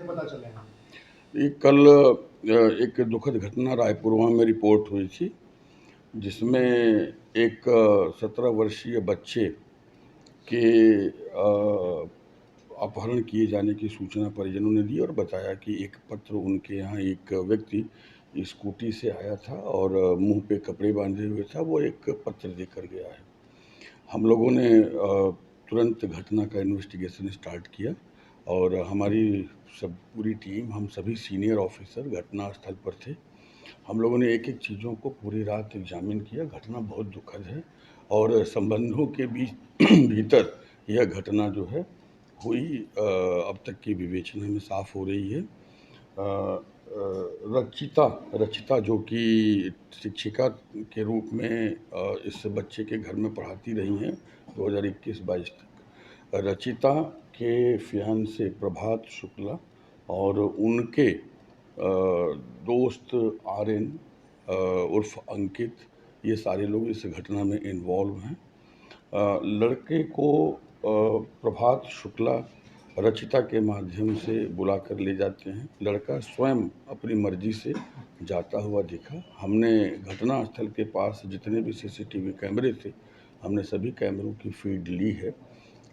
से पता चले हैं? कल एक दुखद घटना रायपुरवा में रिपोर्ट हुई थी, जिसमें एक 17 वर्षीय बच्चे के अपहरण किए जाने की सूचना परिजनों ने दी और बताया कि एक पत्र उनके यहाँ एक व्यक्ति स्कूटी से आया था और मुंह पे कपड़े बांधे हुए था, वो एक पत्र देकर गया है। हम लोगों ने तुरंत घटना का इन्वेस्टिगेशन स्टार्ट किया और हमारी सब पूरी टीम, हम सभी सीनियर ऑफिसर घटनास्थल पर थे। हम लोगों ने एक-एक चीज़ों को पूरी रात एग्ज़ामिन किया। घटना बहुत दुखद है और संबंधों के बीच भीतर यह घटना जो है हुई, अब तक की विवेचना में साफ़ हो रही है। रचिता जो कि शिक्षिका के रूप में इस बच्चे के घर में पढ़ाती रही हैं 2021-22 तक। रचिता के फियांसे प्रभात शुक्ला और उनके दोस्त आर्यन उर्फ अंकित, ये सारे लोग इस घटना में इन्वॉल्व हैं। लड़के को प्रभात शुक्ला रचिता के माध्यम से बुला कर ले जाते हैं। लड़का स्वयं अपनी मर्जी से जाता हुआ दिखा। हमने घटनास्थल के पास जितने भी सीसीटीवी कैमरे थे, हमने सभी कैमरों की फीड ली है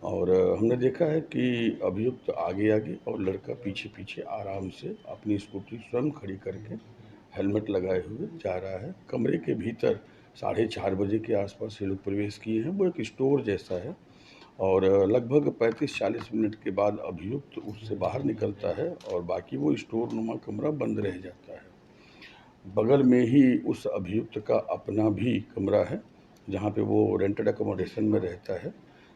और हमने देखा है कि अभियुक्त आगे-आगे और लड़का पीछे-पीछे आराम से अपनी स्कूटी स्वयं खड़ी करके हेलमेट लगाए हुए जा रहा है। कमरे के भीतर 4:30 बजे के आसपास ये लोग प्रवेश किए हैं। वो एक स्टोर जैसा है और लगभग 35-40 मिनट के बाद अभियुक्त उससे बाहर निकलता है और बाकी वो स्टोर नुमा कमरा बंद रह जाता है। बगल में ही उस अभियुक्त का अपना भी कमरा है, जहाँ पे वो रेंटेड अकोमोडेशन में रहता है।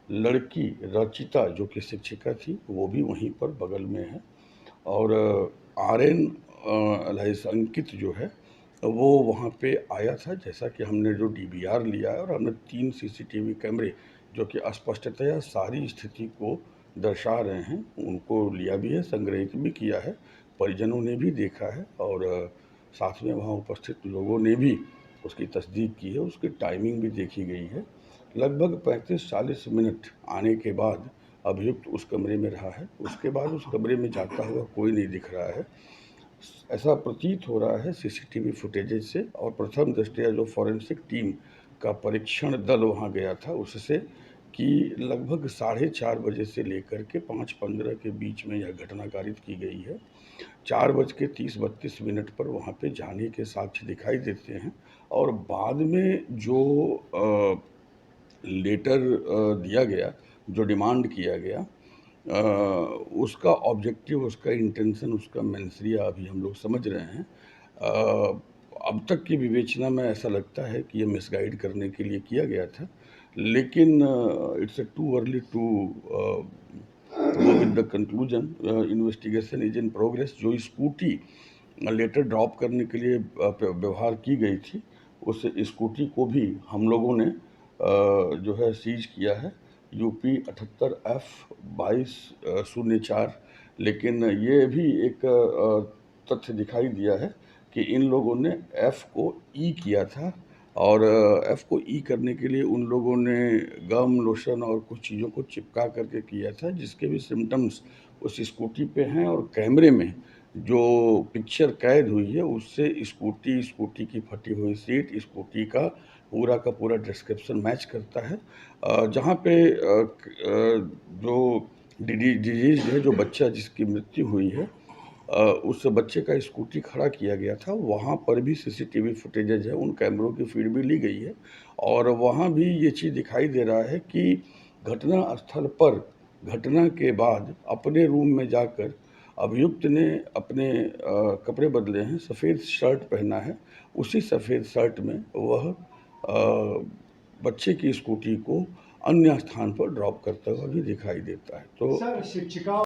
लड़की रचिता जो कि शिक्षिका थी, वो भी वहीं पर बगल में है और आर्यन अलाइस अंकित जो है, वो वहाँ पे आया था। जैसा कि हमने जो डीवीआर लिया है और हमने 3 सीसीटीवी कैमरे जो कि स्पष्टतया सारी स्थिति को दर्शा रहे हैं, उनको लिया भी है, संग्रहित भी किया है। परिजनों ने भी देखा है और साथ में वहाँ उपस्थित लोगों ने भी उसकी तस्दीक की है, उसकी टाइमिंग भी देखी गई है। लगभग 35-40 मिनट आने के बाद अभियुक्त उस कमरे में रहा है। उसके बाद उस कमरे में जाता हुआ कोई नहीं दिख रहा है। ऐसा प्रतीत हो रहा है सीसीटीवी फुटेजेज से और प्रथम दृष्टया जो फॉरेंसिक टीम का परीक्षण दल वहाँ गया था, उससे कि लगभग 4:30 बजे से लेकर के 5:15 के बीच में यह घटना कारित की गई है। 4:30-32 पर वहाँ पे जाने के साक्ष्य दिखाई देते हैं और बाद में जो लेटर दिया गया, जो डिमांड किया गया, उसका ऑब्जेक्टिव, उसका इंटेंशन, उसका मेंशरिया अभी हम लोग समझ रहे हैं। अब तक की विवेचना में ऐसा लगता है कि ये मिसगाइड करने के लिए किया गया था, लेकिन it's too early to go with the conclusion. Investigation is in progress. जो स्कूटी लेटर ड्रॉप करने के लिए व्यवहार की गई थी, उस स्कूटी को भी हम लोगों ने जो है सीज किया है, यूपी 78F 2204। लेकिन ये भी एक तथ्य दिखाई दिया है कि इन लोगों ने एफ़ को ई किया था और एफ़ को ई करने के लिए उन लोगों ने गम, लोशन और कुछ चीज़ों को चिपका करके किया था, जिसके भी सिम्पटम्स उस स्कूटी पे हैं और कैमरे में जो पिक्चर कैद हुई है, उससे स्कूटी की फटी हुई सीट, स्कूटी का पूरा डिस्क्रिप्शन मैच करता है। जहाँ पे जो डिजीज़ है, जो बच्चा जिसकी मृत्यु हुई है, उस बच्चे का स्कूटी खड़ा किया गया था, वहाँ पर भी सीसीटीवी फुटेजेज है, उन कैमरों की फीड भी ली गई है और वहाँ भी ये चीज़ दिखाई दे रहा है कि घटना स्थल पर घटना के बाद अपने रूम में जाकर अभियुक्त ने अपने कपड़े बदले हैं, सफ़ेद शर्ट पहना है। उसी सफ़ेद शर्ट में वह बच्चे की स्कूटी को अन्य स्थान पर ड्रॉप करता हुआ भी दिखाई देता है। तो सर, शिक्षिका